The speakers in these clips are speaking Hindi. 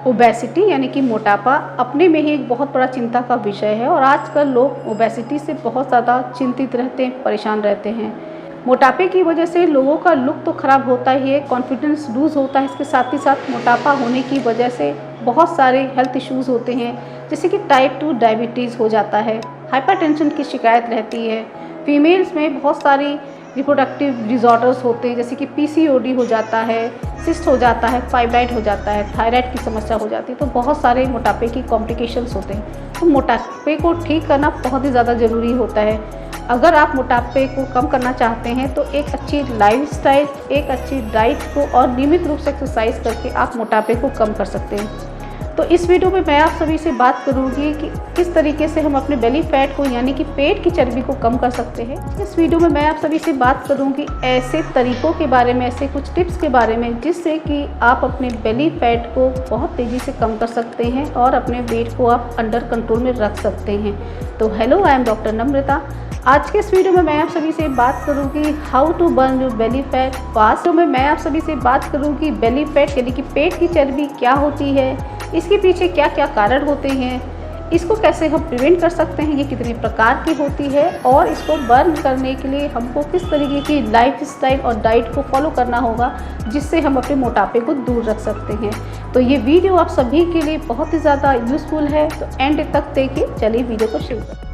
ओबेसिटी यानी कि मोटापा अपने में ही एक बहुत बड़ा चिंता का विषय है और आजकल लोग ओबेसिटी से बहुत ज़्यादा चिंतित रहते हैं, परेशान रहते हैं। मोटापे की वजह से लोगों का लुक तो ख़राब होता ही है, कॉन्फिडेंस लूज़ होता है। इसके साथ ही साथ मोटापा होने की वजह से बहुत सारे हेल्थ इश्यूज़ होते हैं, जैसे कि टाइप 2 डायबिटीज़ हो जाता है, हाइपरटेंशन की शिकायत रहती है। फीमेल्स में बहुत सारी रिप्रोडक्टिव डिसऑर्डर्स होते हैं, जैसे कि पीसीओडी हो जाता है, सिस्ट हो जाता है, फाइब्राइड हो जाता है, थायराइड की समस्या हो जाती है। तो बहुत सारे मोटापे की कॉम्प्लिकेशंस होते हैं। तो मोटापे को ठीक करना बहुत ही ज़्यादा ज़रूरी होता है। अगर आप मोटापे को कम करना चाहते हैं तो एक अच्छी लाइफस्टाइल, एक अच्छी डाइट को और नियमित रूप से एक्सरसाइज करके आप मोटापे को कम कर सकते हैं। तो इस वीडियो में मैं आप सभी से बात करूंगी कि किस तरीके से हम अपने बेली फैट को यानी कि पेट की चर्बी को कम कर सकते हैं। इस वीडियो में मैं आप सभी से बात करूंगी ऐसे तरीकों के बारे में, ऐसे कुछ टिप्स के बारे में जिससे कि आप अपने बेली फैट को बहुत तेज़ी से कम कर सकते हैं और अपने वेट को आप अंडर कंट्रोल में रख सकते हैं। तो हेलो, आई एम डॉक्टर नम्रता। आज के इस वीडियो में मैं आप सभी से बात करूंगी how to burn your belly fat fast. तो मैं आप सभी से बात करूंगी बेली फैट यानी कि पेट की चर्बी क्या होती है, इसके पीछे क्या क्या कारण होते हैं, इसको कैसे हम प्रिवेंट कर सकते हैं, ये कितने प्रकार की होती है और इसको बर्न करने के लिए हमको किस तरीके की लाइफस्टाइल और डाइट को फॉलो करना होगा जिससे हम अपने मोटापे को दूर रख सकते हैं। तो ये वीडियो आप सभी के लिए बहुत ही ज़्यादा यूज़फुल है, तो एंड तक देखिए। चलिए वीडियो को शुरू करते हैं।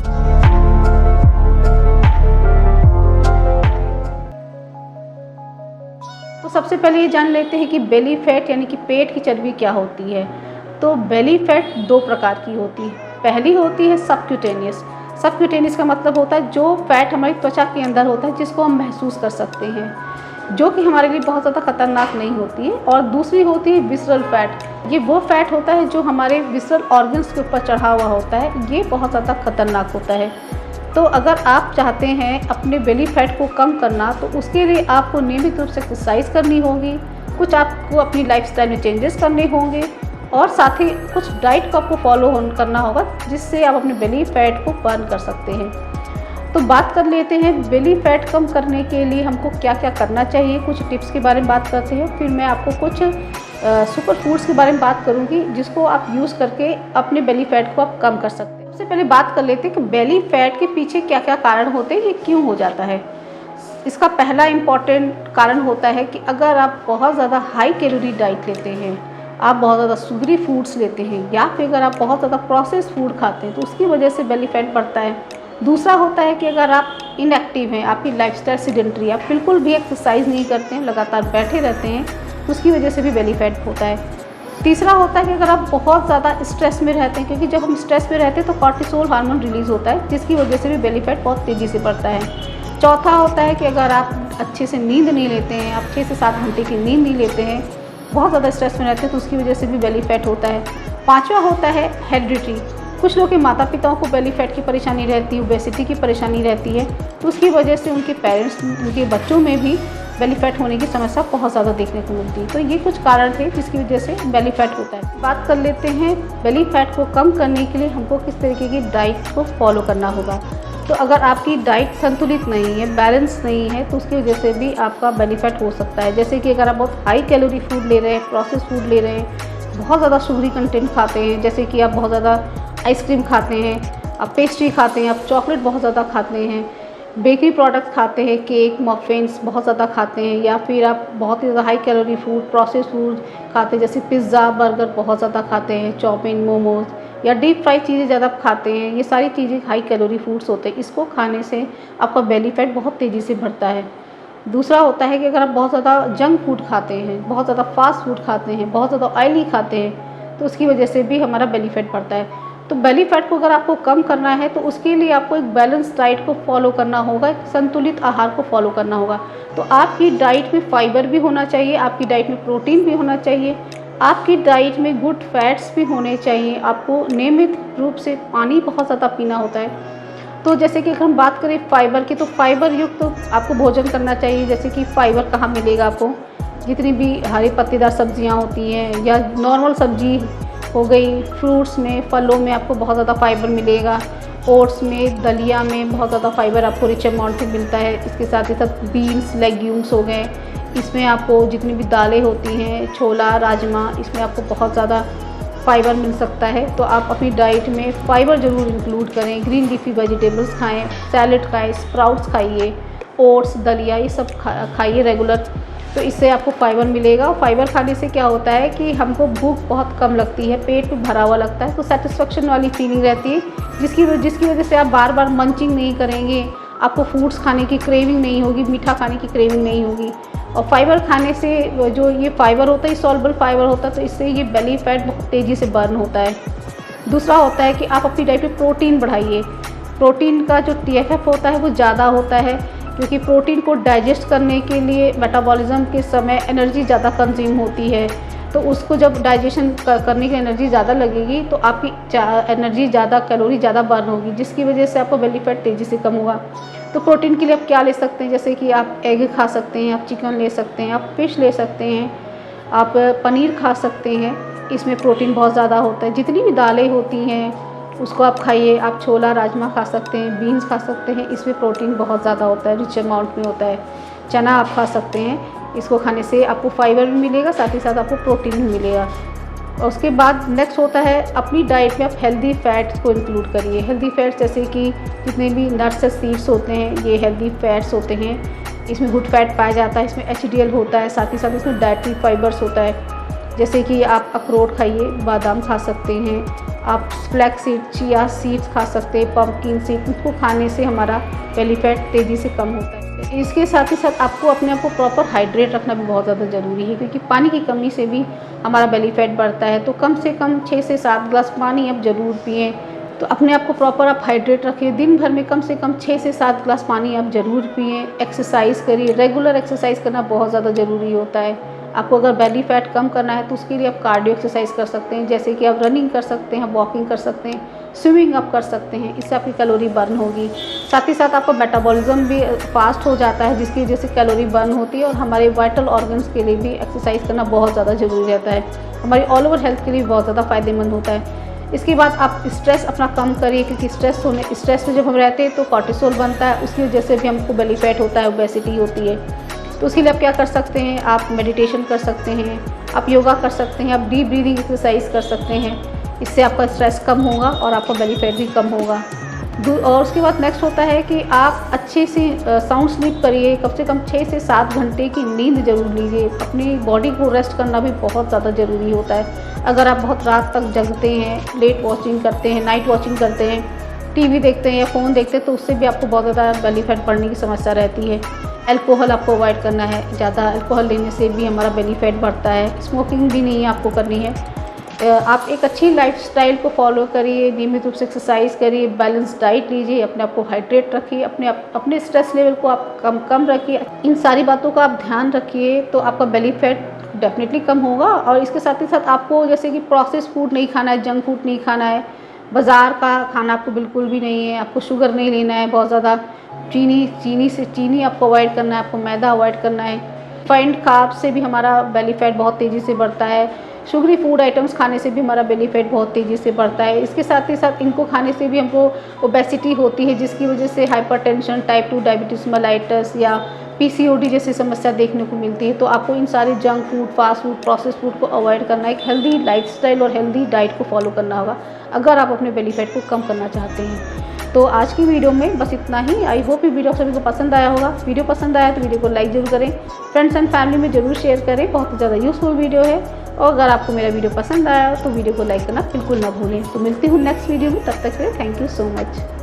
तो सबसे पहले ये जान लेते हैं कि बेली फैट यानी कि पेट की चर्बी क्या होती है। तो बेली फैट दो प्रकार की होती है। पहली होती है सबक्यूटेनियस। सबक्यूटेनियस का मतलब होता है जो फैट हमारी त्वचा के अंदर होता है, जिसको हम महसूस कर सकते हैं, जो कि हमारे लिए बहुत ज़्यादा खतरनाक नहीं होती है। और दूसरी होती है विसरल फैट। ये वो फैट होता है जो हमारे विसरल ऑर्गन्स के ऊपर चढ़ा हुआ होता है, ये बहुत ज़्यादा खतरनाक होता है। तो अगर आप चाहते हैं अपने बेली फैट को कम करना, तो उसके लिए आपको नियमित रूप से एक्सरसाइज करनी होगी, कुछ आपको अपनी लाइफस्टाइल में चेंजेस करने होंगे और साथ ही कुछ डाइट को आपको फॉलो करना होगा जिससे आप अपने बेली फैट को बर्न कर सकते हैं। तो बात कर लेते हैं बेली फैट कम करने के लिए हमको क्या क्या करना चाहिए। कुछ टिप्स के बारे में बात करते हैं, फिर मैं आपको कुछ सुपर फूड्स के बारे में बात करूंगी जिसको आप यूज़ करके अपने बेली फैट को आप कम कर सकते हैं। सबसे पहले बात कर लेते हैं कि बेली फैट के पीछे क्या क्या कारण होते हैं, ये क्यों हो जाता है। इसका पहला इम्पॉर्टेंट कारण होता है कि अगर आप बहुत ज़्यादा हाई कैलोरी डाइट लेते हैं, आप बहुत ज़्यादा शुगरी फूड्स लेते हैं, या फिर अगर आप बहुत ज़्यादा प्रोसेस फूड खाते हैं तो उसकी वजह से बेली फैट बढ़ता है। दूसरा होता है कि अगर आप इनएक्टिव हैं, आपकी लाइफस्टाइल सीडेंटरी, आप बिल्कुल भी एक्सरसाइज नहीं करते हैं, लगातार बैठे रहते हैं, तो उसकी वजह से भी बेली फैट होता है। तीसरा होता है कि अगर आप बहुत ज़्यादा स्ट्रेस में रहते हैं, क्योंकि जब हम स्ट्रेस में रहते हैं तो कॉर्टिसोल हार्मोन रिलीज़ होता है, जिसकी वजह से भी बेली फैट बहुत तेज़ी से बढ़ता है। चौथा होता है कि अगर आप अच्छे से नींद नहीं लेते हैं, आप 6 से 7 घंटे की नींद नहीं लेते हैं, बहुत ज़्यादा स्ट्रेस में रहते हैं, तो उसकी वजह से भी बेली फैट होता है। पाँचवा होता है हेरिडिटी। कुछ लोग के माता पिताओं को बेली फैट की परेशानी रहती है, ओबेसिटी की परेशानी रहती है, तो उसकी वजह से उनके पेरेंट्स, उनके बच्चों में भी बेली फैट होने की समस्या बहुत ज़्यादा देखने को मिलती है। तो ये कुछ कारण थे जिसकी वजह से बेली फैट होता है। बात कर लेते हैं बेली फैट को कम करने के लिए हमको किस तरीके की डाइट को फॉलो करना होगा। तो अगर आपकी डाइट संतुलित नहीं है, बैलेंस नहीं है, तो उसकी वजह से भी आपका बेली फैट हो सकता है। जैसे कि अगर आप बहुत हाई कैलोरी फूड ले रहे हैं, प्रोसेस फूड ले रहे हैं, बहुत ज़्यादा शुगरी कंटेंट खाते हैं, जैसे कि आप बहुत ज़्यादा आइसक्रीम खाते हैं, आप पेस्ट्री खाते हैं, आप चॉकलेट बहुत ज़्यादा खाते हैं, बेकरी प्रोडक्ट खाते हैं, केक, मफ़िन्स बहुत ज़्यादा खाते हैं, या फिर आप बहुत ही ज़्यादा high calorie food, process food खाते हैं, जैसे पिज़्ज़ा, बर्गर बहुत ज़्यादा खाते हैं, चाउमीन, मोमोज़ या डीप फ्राई चीज़ें ज़्यादा खाते हैं, ये सारी चीज़ें हाई कैलोरी फूड्स होते हैं। इसको खाने से आपका बेली फैट बहुत तेज़ी से बढ़ता है। दूसरा होता है कि अगर आप बहुत ज़्यादा जंक फूड खाते हैं, बहुत ज़्यादा फास्ट फूड खाते हैं, बहुत ज़्यादा ऑयली खाते हैं, तो उसकी वजह से भी हमारा बेली फैट बढ़ता है। तो बेली फैट को अगर आपको कम करना है तो उसके लिए आपको एक बैलेंस डाइट को फॉलो करना होगा, एक संतुलित आहार को फॉलो करना होगा। तो आपकी डाइट में फाइबर भी होना चाहिए, आपकी डाइट में प्रोटीन भी होना चाहिए, आपकी डाइट में गुड फैट्स भी होने चाहिए। आपको नियमित रूप से पानी बहुत ज़्यादा पीना होता है। तो जैसे कि अगर हम बात करें फाइबर की, तो फाइबर युक्त तो आपको भोजन करना चाहिए। जैसे कि फाइबर कहाँ मिलेगा आपको, जितनी भी हरी पत्तेदार सब्जियाँ होती हैं या नॉर्मल सब्जी हो गई, फ्रूट्स में, फलों में आपको बहुत ज़्यादा फाइबर मिलेगा। ओट्स में, दलिया में बहुत ज़्यादा फाइबर आपको रिच अमाउंट में मिलता है। इसके साथ ही साथ बीन्स, लेग्यूम्स हो गए, इसमें आपको जितनी भी दालें होती हैं, छोला, राजमा, इसमें आपको बहुत ज़्यादा फ़ाइबर मिल सकता है। तो आप अपनी डाइट में फ़ाइबर ज़रूर इंक्लूड करें, ग्रीन लीफी वेजिटेबल्स खाएँ, सैलेड खाएँ, स्प्राउट्स खाइए, ओट्स, दलिया ये सब खाइए रेगुलर। तो इससे आपको फ़ाइबर मिलेगा। और फ़ाइबर खाने से क्या होता है कि हमको भूख बहुत कम लगती है, पेट भी भरा हुआ लगता है, तो सेटिस्फेक्शन वाली फीलिंग रहती है, जिसकी वजह से आप बार बार मंचिंग नहीं करेंगे, आपको फूड्स खाने की क्रेविंग नहीं होगी, मीठा खाने की क्रेविंग नहीं होगी। और फाइबर खाने से जो ये फाइबर होता है, सॉल्युबल फाइबर होता है, तो इससे ये बेली फैट बहुत तेज़ी से बर्न होता है। दूसरा होता है कि आप अपनी डाइट में प्रोटीन बढ़ाइए। प्रोटीन का जो TFF होता है वो ज़्यादा होता है, क्योंकि प्रोटीन को डाइजेस्ट करने के लिए मेटाबॉलिज्म के समय एनर्जी ज़्यादा कंज्यूम होती है। तो उसको जब डाइजेशन करने की एनर्जी ज़्यादा लगेगी तो आपकी एनर्जी ज़्यादा, कैलोरी ज़्यादा बर्न होगी, जिसकी वजह से आपका बेली फैट तेज़ी से कम होगा। तो प्रोटीन के लिए आप क्या ले सकते हैं, जैसे कि आप एग खा सकते हैं, आप चिकन ले सकते हैं, आप फिश ले सकते हैं, आप पनीर खा सकते हैं, इसमें प्रोटीन बहुत ज़्यादा होता है। जितनी भी दालें होती हैं उसको आप खाइए, आप छोला राजमा खा सकते हैं, बीन्स खा सकते हैं, इसमें प्रोटीन बहुत ज़्यादा होता है, रिच अमाउंट में होता है। चना आप खा सकते हैं, इसको खाने से आपको फाइबर भी मिलेगा, साथ ही साथ आपको प्रोटीन भी मिलेगा। और उसके बाद नेक्स्ट होता है अपनी डाइट में आप हेल्दी फैट्स को इंक्लूड करिए। हेल्दी फैट्स जैसे कि जितने भी नट्स सीड्स होते हैं ये हेल्दी फैट्स होते हैं, इसमें गुड फैट पाया जाता है, इसमें HDL होता है, साथ ही साथ इसमें डाइटरी फाइबर्स होता है। जैसे कि आप अखरोट खाइए, बादाम खा सकते हैं, आप फ्लैक्स सीड, चिया सीड्स खा सकते हैं, पम्पकिन सीड, इसको खाने से हमारा बेली फैट तेज़ी से कम होता है। इसके साथ ही साथ आपको अपने आप को प्रॉपर हाइड्रेट रखना भी बहुत ज़्यादा ज़रूरी है, क्योंकि पानी की कमी से भी हमारा बेली फैट बढ़ता है। तो कम से कम 6 से 7 ग्लास पानी आप ज़रूर पिएँ। तो अपने आप को प्रॉपर आप हाइड्रेट रखिए, दिन भर में कम से कम 6 से 7 ग्लास पानी आप ज़रूर पिएँ। एक्सरसाइज़ करिए, रेगुलर एक्सरसाइज करना बहुत ज़्यादा ज़रूरी होता है। आपको अगर बेली फैट कम करना है तो उसके लिए आप कार्डियो एक्सरसाइज कर सकते हैं, जैसे कि आप रनिंग कर सकते हैं, वॉकिंग कर सकते हैं, स्विमिंग आप कर सकते हैं, इससे आपकी कैलोरी बर्न होगी। साथ ही साथ आपका मेटाबॉलिज्म भी फास्ट हो जाता है, जिसकी वजह से कैलोरी बर्न होती है। और हमारे वाइटल ऑर्गन्स के लिए भी एक्सरसाइज करना बहुत ज़्यादा ज़रूरी रहता है, हमारी ऑल ओवर हेल्थ के लिए बहुत ज़्यादा फ़ायदेमंद होता है। इसके बाद आप स्ट्रेस अपना कम करिए, क्योंकि स्ट्रेस में जब हम रहते हैं तो कॉर्टिसोल बनता है, उसकी वजह से भी हमको बेली फैट होता है, ओबेसिटी होती है। तो उसके लिए आप क्या कर सकते हैं, आप मेडिटेशन कर सकते हैं, आप योगा कर सकते हैं, आप डीप ब्रीदिंग एक्सरसाइज कर सकते हैं, इससे आपका स्ट्रेस कम होगा और आपका बेली फैट भी कम होगा। और उसके बाद नेक्स्ट होता है कि आप अच्छे से साउंड स्लीप करिए, कम से कम 6 से 7 घंटे की नींद ज़रूर लीजिए। अपनी बॉडी को रेस्ट करना भी बहुत ज़्यादा ज़रूरी होता है। अगर आप बहुत रात तक जगते हैं, लेट वॉचिंग करते हैं, नाइट वॉचिंग करते हैं, टीवी देखते हैं या फ़ोन देखते हैं, तो उससे भी आपको बहुत ज़्यादा बेली फैट बढ़ने की समस्या रहती है। अल्कोहल आपको अवॉइड करना है, ज़्यादा अल्कोहल लेने से भी हमारा बेली फैट बढ़ता है। स्मोकिंग भी नहीं आपको करनी है। आप एक अच्छी लाइफस्टाइल को फॉलो करिए, नियमित रूप से एक्सरसाइज करिए, बैलेंस डाइट लीजिए, अपने आप को हाइड्रेट रखिए, अपने स्ट्रेस लेवल को आप कम रखिए। इन सारी बातों का आप ध्यान रखिए तो आपका बेली फैट डेफिनेटली कम होगा। और इसके साथ ही साथ आपको जैसे कि प्रोसेस फूड नहीं खाना है, जंक फूड नहीं खाना है, बाज़ार का खाना आपको बिल्कुल भी नहीं है, आपको शुगर नहीं लेना है, बहुत ज़्यादा चीनी आपको अवॉइड करना है, आपको मैदा अवॉइड करना है। रिफाइंड कार्ब्स से भी हमारा बेली फैट बहुत तेज़ी से बढ़ता है। शुगरी फूड आइटम्स खाने से भी हमारा बेली फैट बहुत तेज़ी से बढ़ता है। इसके साथ ही साथ इनको खाने से भी हमको ओबेसिटी होती है, जिसकी वजह से हाइपरटेंशन, टाइप 2 डायबिटीज़ मेलाइटस या PCOD जैसी समस्या देखने को मिलती है। तो आपको इन सारे junk food, fast food, process food को अवॉइड करना है, एक हेल्दी लाइफस्टाइल और हेल्दी डाइट को फॉलो करना होगा अगर आप अपने बेली फैट को कम करना चाहते हैं। तो आज की वीडियो में बस इतना ही। आई होप ये वीडियो आप सभी को पसंद आया होगा। वीडियो पसंद आया तो वीडियो को लाइक ज़रूर करें, फ्रेंड्स एंड फैमिली में ज़रूर शेयर करें, बहुत ही ज़्यादा यूज़फुल वीडियो है। और अगर आपको मेरा वीडियो पसंद आया तो वीडियो को लाइक करना बिल्कुल ना भूलें। तो मिलती हूँ नेक्स्ट वीडियो में, तब तक के लिए थैंक यू सो मच।